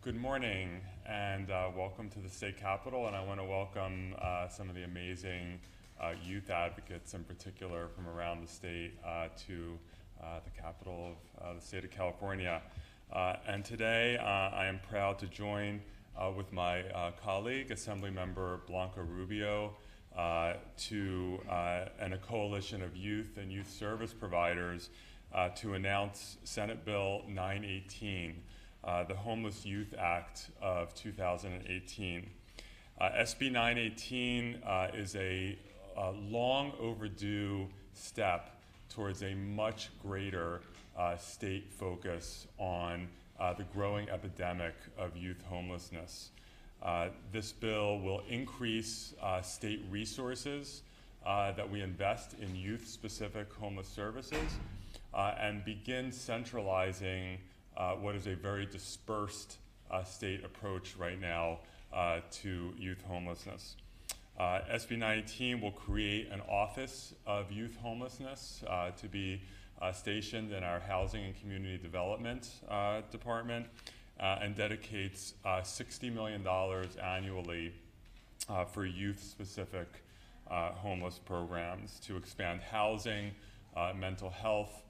Good morning and welcome to the state capitol, and I want to welcome some of the amazing youth advocates in particular from around the state to the capital of the state of California. And today I am proud to join with my colleague, Assemblymember Blanca Rubio, and a coalition of youth and youth service providers to announce Senate Bill 918. The Homeless Youth Act of 2018. SB 918 is a long overdue step towards a much greater state focus on the growing epidemic of youth homelessness. This bill will increase state resources that we invest in youth-specific homeless services and begin centralizing what is a very dispersed state approach right now to youth homelessness. SB 918 will create an Office of Youth Homelessness to be stationed in our Housing and Community Development Department and dedicates $60 million annually for youth-specific homeless programs to expand housing, mental health,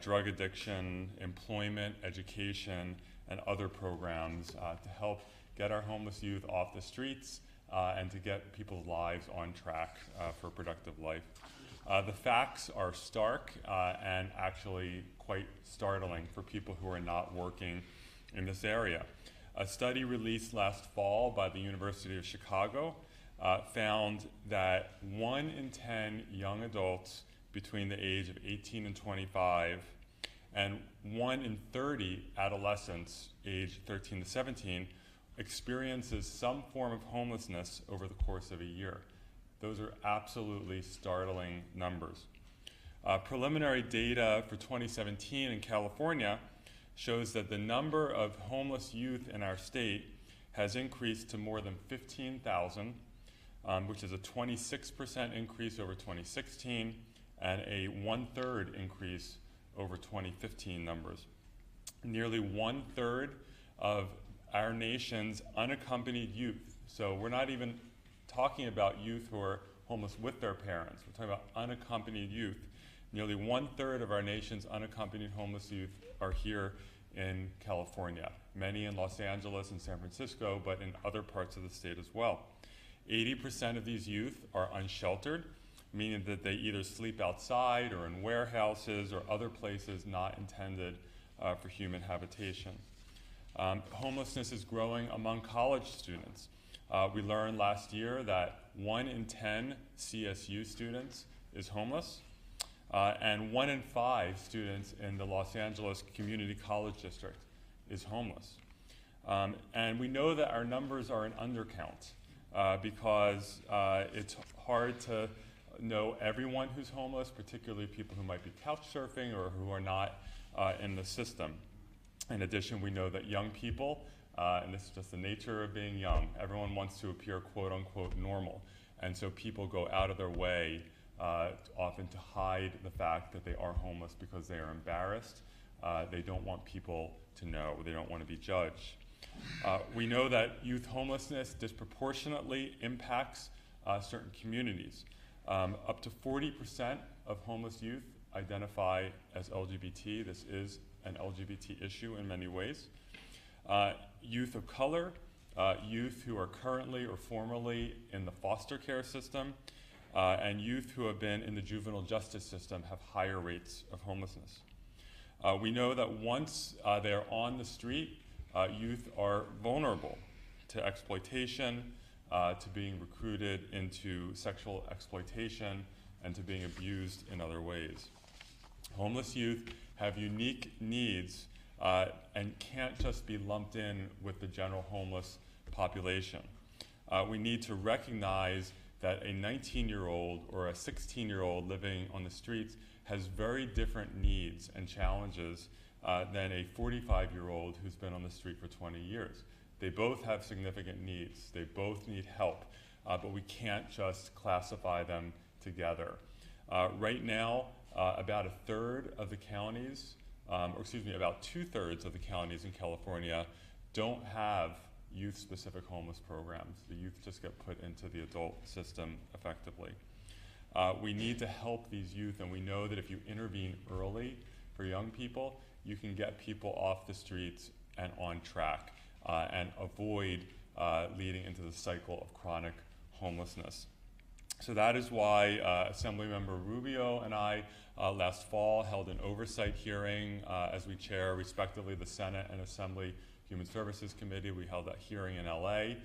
drug addiction, employment, education, and other programs to help get our homeless youth off the streets and to get people's lives on track for a productive life. The facts are stark and actually quite startling for people who are not working in this area. A study released last fall by the University of Chicago found that 1 in 10 young adults between the age of 18 and 25, and 1 in 30 adolescents aged 13 to 17 experiences some form of homelessness over the course of a year. Those are absolutely startling numbers. Preliminary data for 2017 in California shows that the number of homeless youth in our state has increased to more than 15,000, which is a 26% increase over 2016, and a 1/3 increase over 2015 numbers. Nearly 1/3 of our nation's unaccompanied youth, so we're not even talking about youth who are homeless with their parents, we're talking about unaccompanied youth. Nearly 1/3 of our nation's unaccompanied homeless youth are here in California, many in Los Angeles and San Francisco, but in other parts of the state as well. 80% of these youth are unsheltered, meaning that they either sleep outside or in warehouses or other places not intended for human habitation. Homelessness is growing among college students. We learned last year that 1 in 10 CSU students is homeless, and 1 in 5 students in the Los Angeles Community College District is homeless. And we know that our numbers are an undercount because it's hard to know everyone who's homeless, particularly people who might be couch surfing or who are not in the system. In addition, we know that young people, and this is just the nature of being young, everyone wants to appear quote unquote normal. And so people go out of their way often to hide the fact that they are homeless because they are embarrassed. They don't want people to know, they don't want to be judged. We know that youth homelessness disproportionately impacts certain communities. Up to 40% of homeless youth identify as LGBT. This is an LGBT issue in many ways. Youth of color, youth who are currently or formerly in the foster care system, and youth who have been in the juvenile justice system have higher rates of homelessness. We know that once they're on the street, youth are vulnerable to exploitation, to being recruited into sexual exploitation, and to being abused in other ways. Homeless youth have unique needs and can't just be lumped in with the general homeless population. We need to recognize that a 19-year-old or a 16-year-old living on the streets has very different needs and challenges than a 45-year-old who's been on the street for 20 years. They both have significant needs. They both need help, but we can't just classify them together. Right now, about 1/3 of the counties, about 2/3 of the counties in California don't have youth-specific homeless programs. The youth just get put into the adult system effectively. We need to help these youth, and we know that if you intervene early for young people, you can get people off the streets and on track and avoid leading into the cycle of chronic homelessness. So that is why Assemblymember Rubio and I last fall held an oversight hearing as we chair respectively the Senate and Assembly Human Services Committee. We held that hearing in LA,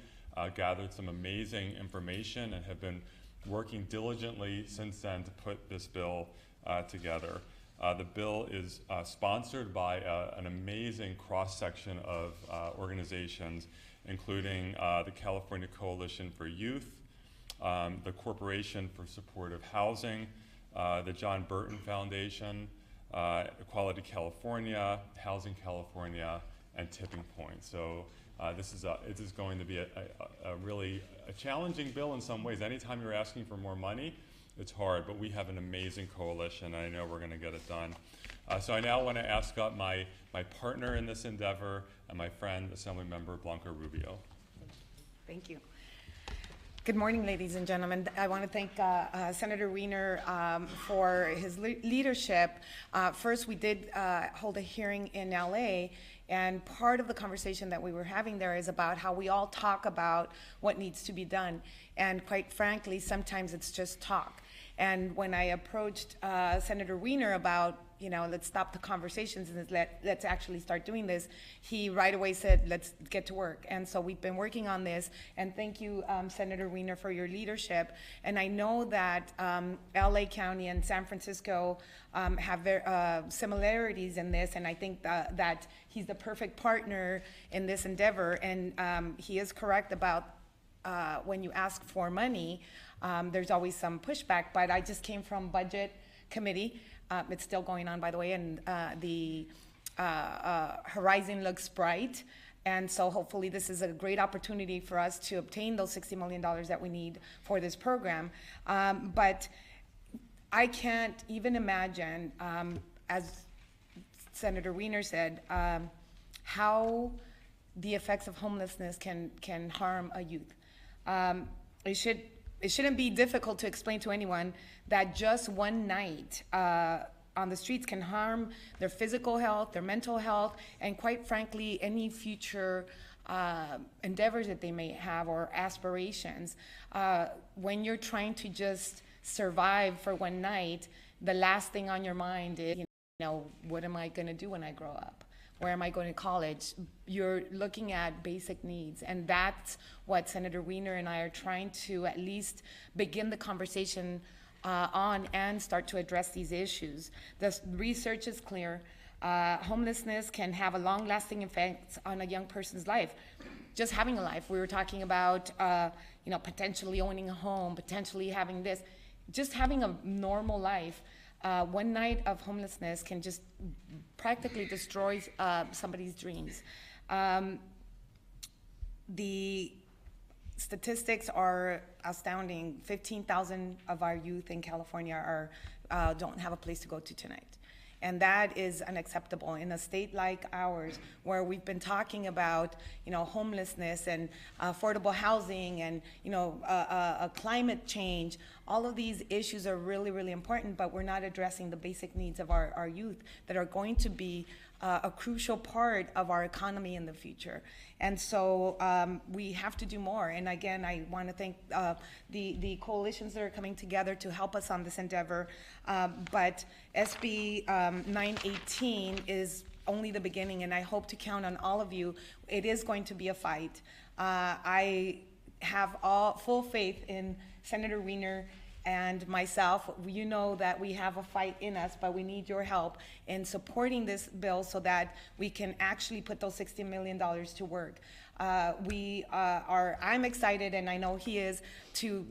gathered some amazing information, and have been working diligently since then to put this bill together. The bill is sponsored by an amazing cross-section of organizations, including the California Coalition for Youth, the Corporation for Supportive Housing, the John Burton Foundation, Equality California, Housing California, and Tipping Point. So it is going to be a really challenging bill in some ways. Anytime you're asking for more money, it's hard, but we have an amazing coalition, and I know we're going to get it done. So I now want to ask up my partner in this endeavor and my friend, Assemblymember Blanca Rubio. Thank you. Good morning, ladies and gentlemen. I want to thank Senator Wiener for his leadership. First, we did hold a hearing in LA, and part of the conversation that we were having there is about how we all talk about what needs to be done. And quite frankly, sometimes it's just talk. And when I approached Senator Wiener about, let's stop the conversations and let's actually start doing this, he right away said, let's get to work. And so we've been working on this. And thank you, Senator Wiener, for your leadership. And I know that LA County and San Francisco have similarities in this. And I think that he's the perfect partner in this endeavor. And he is correct about when you ask for money, there's always some pushback. But I just came from Budget Committee. It's still going on, by the way, and the horizon looks bright. And so hopefully this is a great opportunity for us to obtain those $60 million that we need for this program. But I can't even imagine, as Senator Wiener said, how the effects of homelessness can harm a youth. It shouldn't be difficult to explain to anyone that just one night on the streets can harm their physical health, their mental health, and quite frankly, any future endeavors that they may have or aspirations. When you're trying to just survive for one night, the last thing on your mind is, what am I going to do when I grow up? Where am I going to college? You're looking at basic needs, and that's what Senator Wiener and I are trying to at least begin the conversation on and start to address these issues. The research is clear. Homelessness can have a long-lasting effect on a young person's life. Just having a life. We were talking about, potentially owning a home, potentially having this. Just having a normal life. One night of homelessness can just practically destroy somebody's dreams. The statistics are astounding. 15,000 of our youth in California don't have a place to go to tonight. And that is unacceptable in a state like ours, where we've been talking about, homelessness and affordable housing and, climate change. All of these issues are really, really important, but we're not addressing the basic needs of our youth that are going to be a crucial part of our economy in the future. And so we have to do more. And again, I want to thank the coalitions that are coming together to help us on this endeavor. But SB 918 is only the beginning, and I hope to count on all of you. It is going to be a fight. I have full faith in Senator Wiener and myself. You know that we have a fight in us, but we need your help in supporting this bill so that we can actually put those $60 million to work. I'm excited, and I know he is, to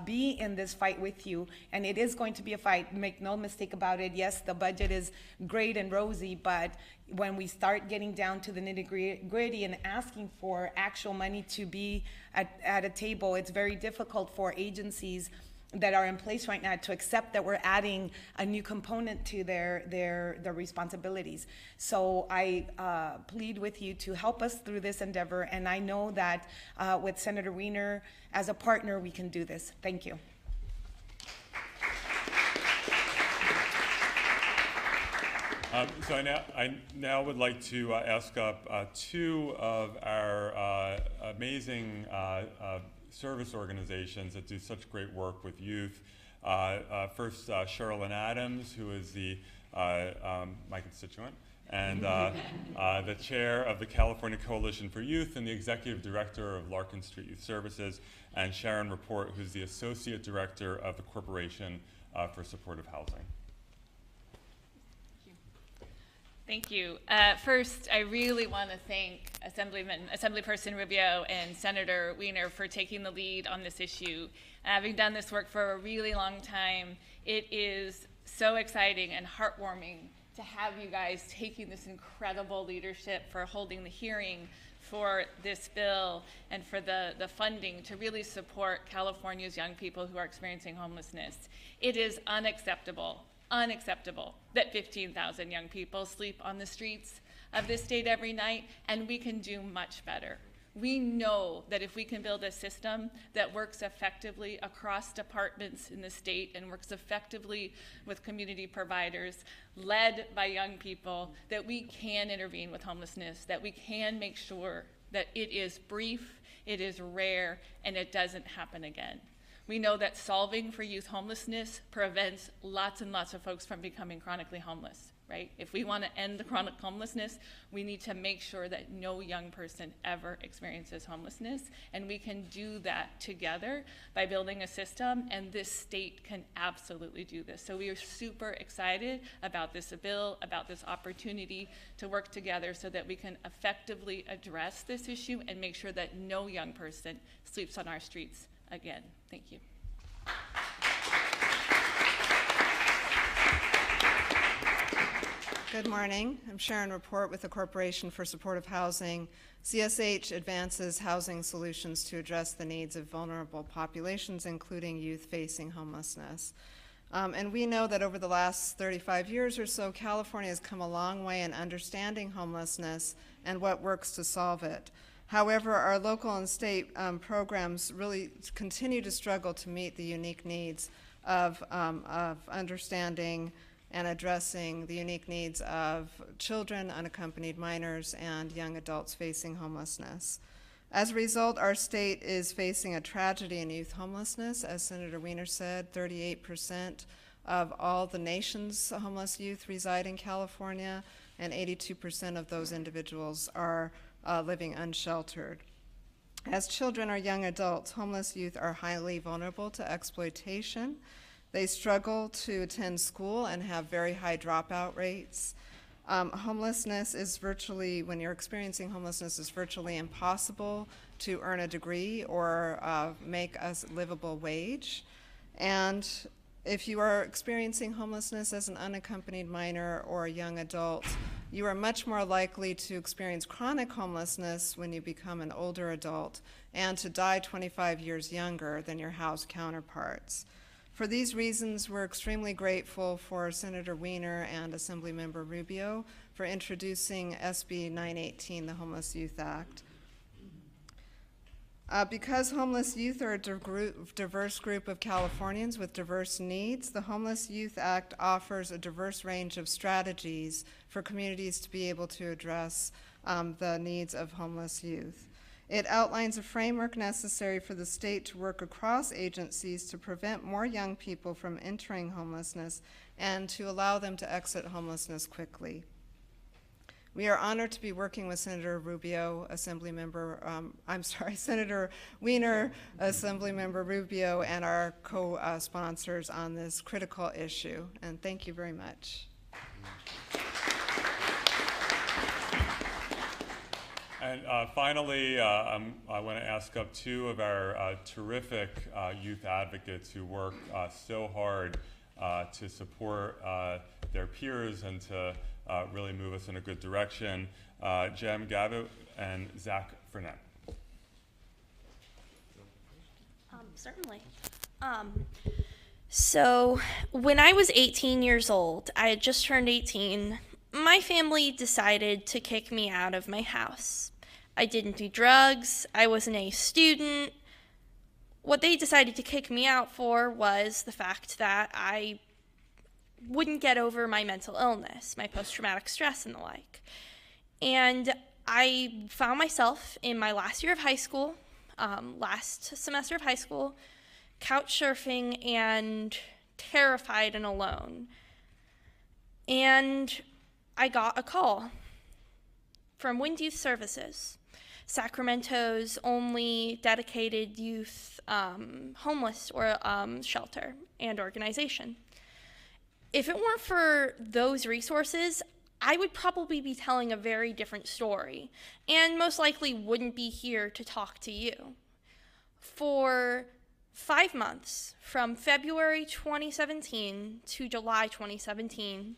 be in this fight with you, and it is going to be a fight. Make no mistake about it. Yes, the budget is great and rosy, but when we start getting down to the nitty-gritty and asking for actual money to be at a table, it's very difficult for agencies that are in place right now to accept that we're adding a new component to their responsibilities. So I plead with you to help us through this endeavor, and I know that with Senator Wiener as a partner, we can do this. Thank you. So I now would like to ask up two of our amazing service organizations that do such great work with youth. First, Sherilyn Adams, who is my constituent, and the chair of the California Coalition for Youth and the executive director of Larkin Street Youth Services, and Sharon Rapport, who's the associate director of the Corporation for Supportive Housing. Thank you. First, I really want to thank Assemblyperson Rubio and Senator Wiener for taking the lead on this issue. Having done this work for a really long time, it is so exciting and heartwarming to have you guys taking this incredible leadership for holding the hearing for this bill and for the funding to really support California's young people who are experiencing homelessness. It is unacceptable that 15,000 young people sleep on the streets of this state every night, and we can do much better. We know that if we can build a system that works effectively across departments in the state and works effectively with community providers led by young people, that we can intervene with homelessness, that we can make sure that it is brief, it is rare, and it doesn't happen again. We know that solving for youth homelessness prevents lots and lots of folks from becoming chronically homeless, right? If we want to end the chronic homelessness, we need to make sure that no young person ever experiences homelessness, and we can do that together by building a system, and this state can absolutely do this. So we are super excited about this bill, about this opportunity to work together so that we can effectively address this issue and make sure that no young person sleeps on our streets again. Thank you. Good morning. I'm Sharon Rapport with the Corporation for Supportive Housing. CSH advances housing solutions to address the needs of vulnerable populations, including youth facing homelessness. And we know that over the last 35 years or so, California has come a long way in understanding homelessness and what works to solve it. However, our local and state programs really continue to struggle to meet the unique needs of understanding and addressing the unique needs of children, unaccompanied minors, and young adults facing homelessness. As a result, our state is facing a tragedy in youth homelessness. As Senator Wiener said, 38% of all the nation's homeless youth reside in California, and 82% of those individuals are living unsheltered. As children or young adults, homeless youth are highly vulnerable to exploitation. They struggle to attend school and have very high dropout rates. Homelessness is virtually, when you're experiencing homelessness, is virtually impossible to earn a degree or make a livable wage. And if you are experiencing homelessness as an unaccompanied minor or a young adult, you are much more likely to experience chronic homelessness when you become an older adult and to die 25 years younger than your house counterparts. For these reasons, we're extremely grateful for Senator Wiener and Assemblymember Rubio for introducing SB 918, the Homeless Youth Act. Because homeless youth are a diverse group of Californians with diverse needs, the Homeless Youth Act offers a diverse range of strategies for communities to be able to address the needs of homeless youth. It outlines a framework necessary for the state to work across agencies to prevent more young people from entering homelessness and to allow them to exit homelessness quickly. We are honored to be working with Senator Rubio, Senator Wiener, Assemblymember Rubio, and our co-sponsors on this critical issue. And thank you very much. And finally, I want to ask up two of our terrific youth advocates who work so hard to support their peers and to really move us in a good direction. Jem Gavitt and Zach Fernet. Certainly. So when I was 18 years old, I had just turned 18, my family decided to kick me out of my house. I didn't do drugs, I wasn't a student. What they decided to kick me out for was the fact that I wouldn't get over my mental illness, my post-traumatic stress and the like. And I found myself in my last year of high school, last semester of high school, couch surfing and terrified and alone. And I got a call from Wind Youth Services, Sacramento's only dedicated youth homeless or shelter and organization. If it weren't for those resources, I would probably be telling a very different story and most likely wouldn't be here to talk to you. For 5 months, from February 2017 to July 2017,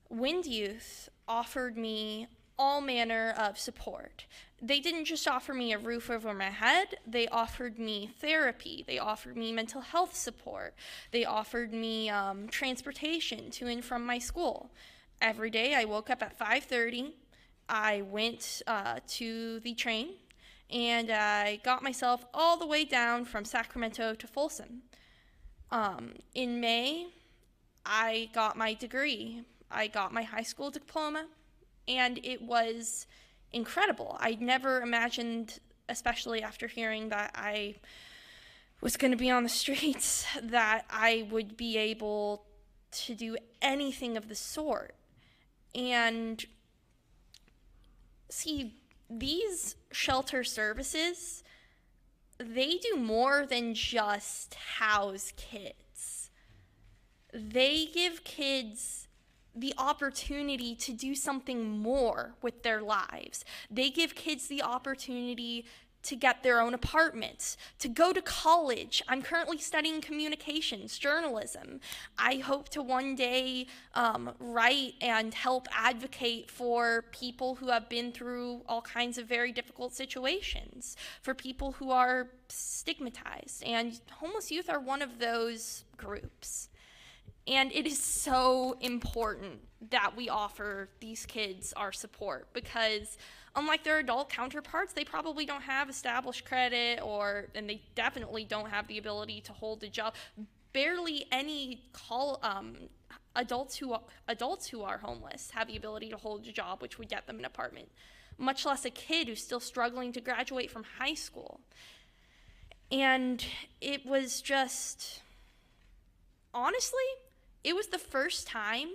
Wind Youth offered me all manner of support. They didn't just offer me a roof over my head, they offered me therapy, they offered me mental health support, they offered me transportation to and from my school. Every day I woke up at 5:30, I went to the train, and I got myself all the way down from Sacramento to Folsom. In May, I got my degree. I got my high school diploma, and it was incredible. I never imagined, especially after hearing that I was going to be on the streets, that I would be able to do anything of the sort. And see, these shelter services, they do more than just house kids. They give kids the opportunity to do something more with their lives. They give kids the opportunity to get their own apartments, to go to college. I'm currently studying communications, journalism. I hope to one day write and help advocate for people who have been through all kinds of very difficult situations, for people who are stigmatized. And homeless youth are one of those groups. And it is so important that we offer these kids our support because unlike their adult counterparts, they probably don't have established credit and they definitely don't have the ability to hold a job. Barely any adults who are homeless have the ability to hold a job, which would get them an apartment, much less a kid who's still struggling to graduate from high school. And it was just, honestly, it was the first time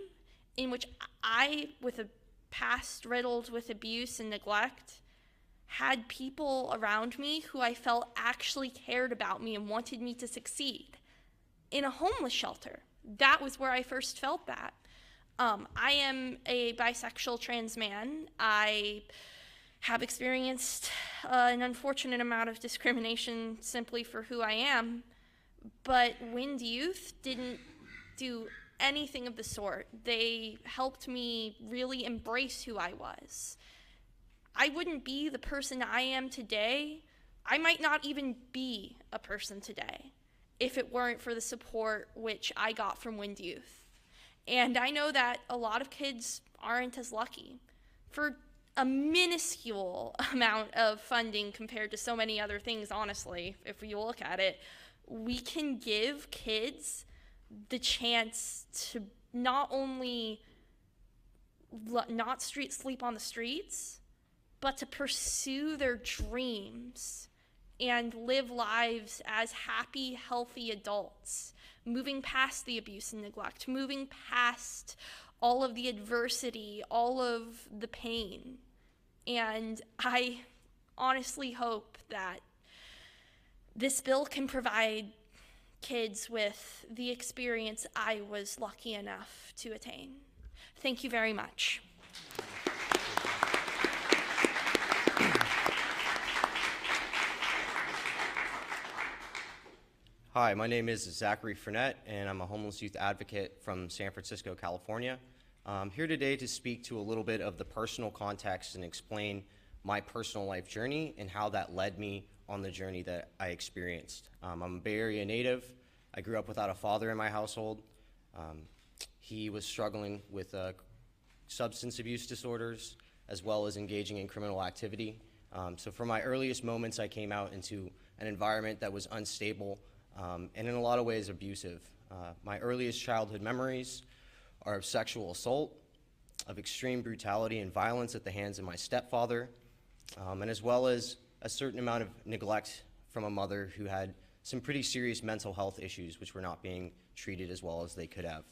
in which I, with a past riddled with abuse and neglect, had people around me who I felt actually cared about me and wanted me to succeed. In a homeless shelter, that was where I first felt that. I am a bisexual trans man. I have experienced an unfortunate amount of discrimination simply for who I am, but Wind Youth didn't do anything of the sort. They helped me really embrace who I was. I wouldn't be the person I am today. I might not even be a person today if it weren't for the support which I got from Wind Youth. And I know that a lot of kids aren't as lucky. For a minuscule amount of funding compared to so many other things, honestly, if you look at it, we can give kids the chance to not only not sleep on the streets, but to pursue their dreams and live lives as happy, healthy adults, moving past the abuse and neglect, moving past all of the adversity, all of the pain. And I honestly hope that this bill can provide kids with the experience I was lucky enough to attain. Thank you very much. Hi, my name is Zachary Frenette, and I'm a homeless youth advocate from San Francisco, California. I'm here today to speak to a little bit of the personal context and explain my personal life journey and how that led me on the journey that I experienced. I'm a Bay Area native. I grew up without a father in my household. He was struggling with substance abuse disorders as well as engaging in criminal activity. So from my earliest moments, I came out into an environment that was unstable and in a lot of ways abusive. My earliest childhood memories are of sexual assault, of extreme brutality and violence at the hands of my stepfather, and as well as a certain amount of neglect from a mother who had some pretty serious mental health issues which were not being treated as well as they could have.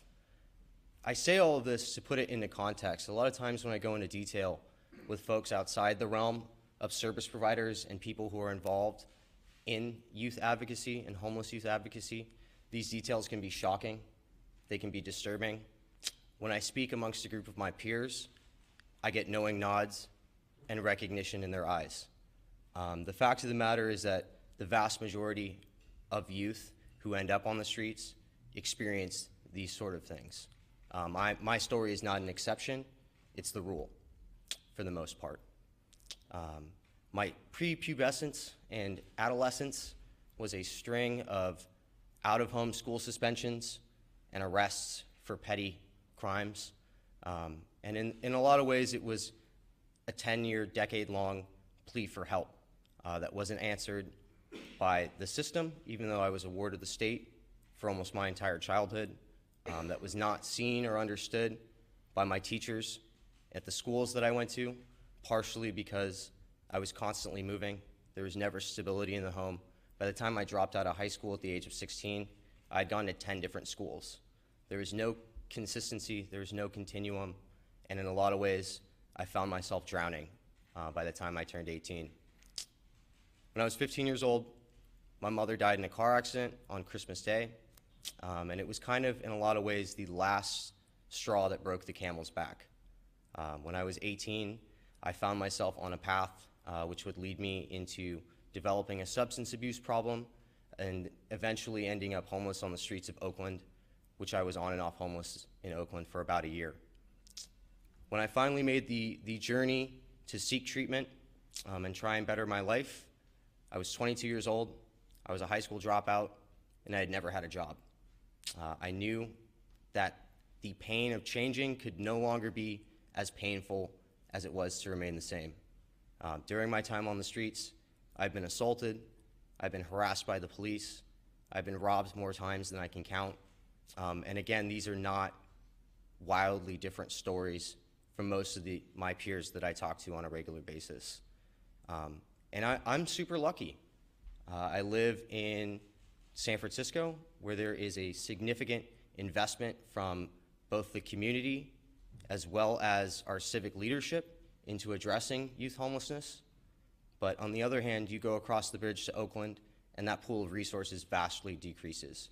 I say all of this to put it into context. A lot of times when I go into detail with folks outside the realm of service providers and people who are involved in youth advocacy and homeless youth advocacy, these details can be shocking, they can be disturbing. When I speak amongst a group of my peers, I get knowing nods and recognition in their eyes. The fact of the matter is that the vast majority of youth who end up on the streets experience these sort of things. My story is not an exception, it's the rule for the most part. My prepubescence and adolescence was a string of out-of-home school suspensions and arrests for petty crimes. And in a lot of ways, it was a 10-year, decade-long plea for help that wasn't answered by the system, even though I was a ward of the state for almost my entire childhood, that was not seen or understood by my teachers at the schools that I went to, partially because I was constantly moving. There was never stability in the home. By the time I dropped out of high school at the age of 16, I'd gone to 10 different schools. There was no consistency, there was no continuum, and in a lot of ways, I found myself drowning by the time I turned 18. When I was 15 years old, my mother died in a car accident on Christmas Day, and it was kind of, in a lot of ways, the last straw that broke the camel's back. When I was 18, I found myself on a path which would lead me into developing a substance abuse problem and eventually ending up homeless on the streets of Oakland, which I was on and off homeless in Oakland for about a year. When I finally made the journey to seek treatment and try and better my life, I was 22 years old, I was a high school dropout, and I had never had a job. I knew that the pain of changing could no longer be as painful as it was to remain the same. During my time on the streets, I've been assaulted, I've been harassed by the police, I've been robbed more times than I can count. And again, these are not wildly different stories from most of my peers that I talk to on a regular basis. And I'm super lucky. I live in San Francisco, where there is a significant investment from both the community as well as our civic leadership into addressing youth homelessness. But on the other hand, you go across the bridge to Oakland, and that pool of resources vastly decreases.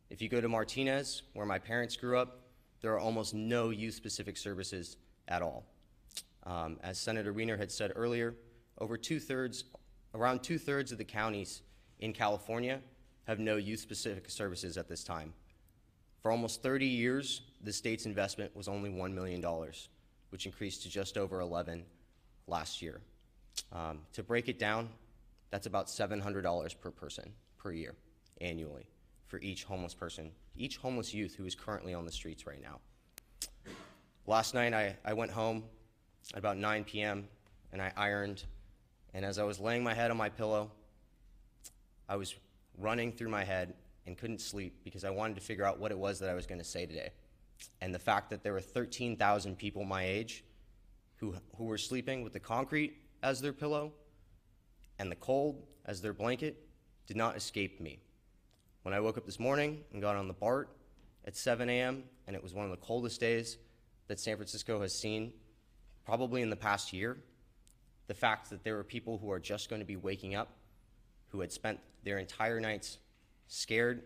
If you go to Martinez, where my parents grew up, there are almost no youth-specific services at all. As Senator Wiener had said earlier, around two-thirds of the counties in California have no youth-specific services at this time. For almost 30 years, the state's investment was only $1 million, which increased to just over 11 last year. To break it down, that's about $700 per person per year, annually, for each homeless person, each homeless youth who is currently on the streets right now. Last night, I went home at about 9 p.m. and I ironed, and as I was laying my head on my pillow, I was running through my head and couldn't sleep because I wanted to figure out what it was that I was going to say today. And the fact that there were 13,000 people my age who were sleeping with the concrete as their pillow and the cold as their blanket did not escape me. When I woke up this morning and got on the BART at 7 a.m., and it was one of the coldest days that San Francisco has seen probably in the past year, the fact that there were people who are just going to be waking up who had spent their entire nights scared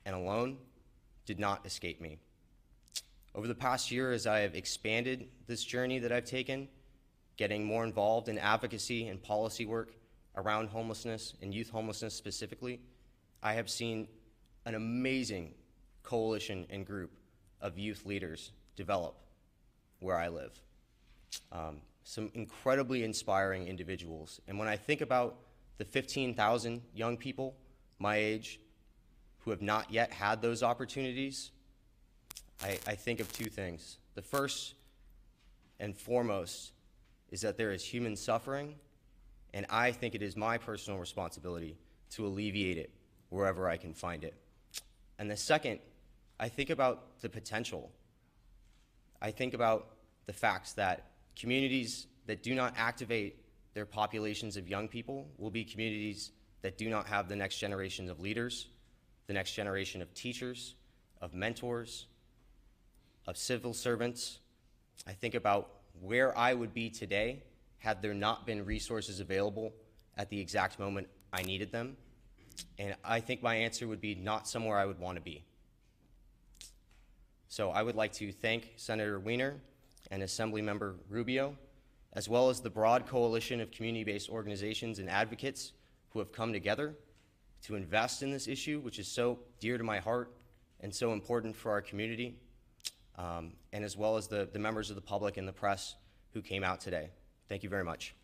and alone did not escape me. Over the past year, as I have expanded this journey that I've taken, getting more involved in advocacy and policy work around homelessness and youth homelessness specifically, I have seen an amazing coalition and group of youth leaders develop where I live. Some incredibly inspiring individuals. And when I think about the 15,000 young people my age who have not yet had those opportunities, I think of two things. The first and foremost is that there is human suffering, and I think it is my personal responsibility to alleviate it wherever I can find it. And the second, I think about the potential. I think about the facts that communities that do not activate their populations of young people will be communities that do not have the next generation of leaders, the next generation of teachers, of mentors, of civil servants. I think about where I would be today had there not been resources available at the exact moment I needed them. And I think my answer would be not somewhere I would want to be. So I would like to thank Senator Wiener and Assemblymember Rubio, as well as the broad coalition of community-based organizations and advocates who have come together to invest in this issue, which is so dear to my heart and so important for our community, and as well as the members of the public and the press who came out today. Thank you very much.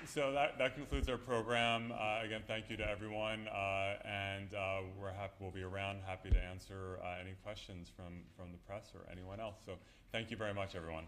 So that concludes our program. Again, thank you to everyone, and we'll be around, happy to answer any questions from the press or anyone else. So thank you very much, everyone.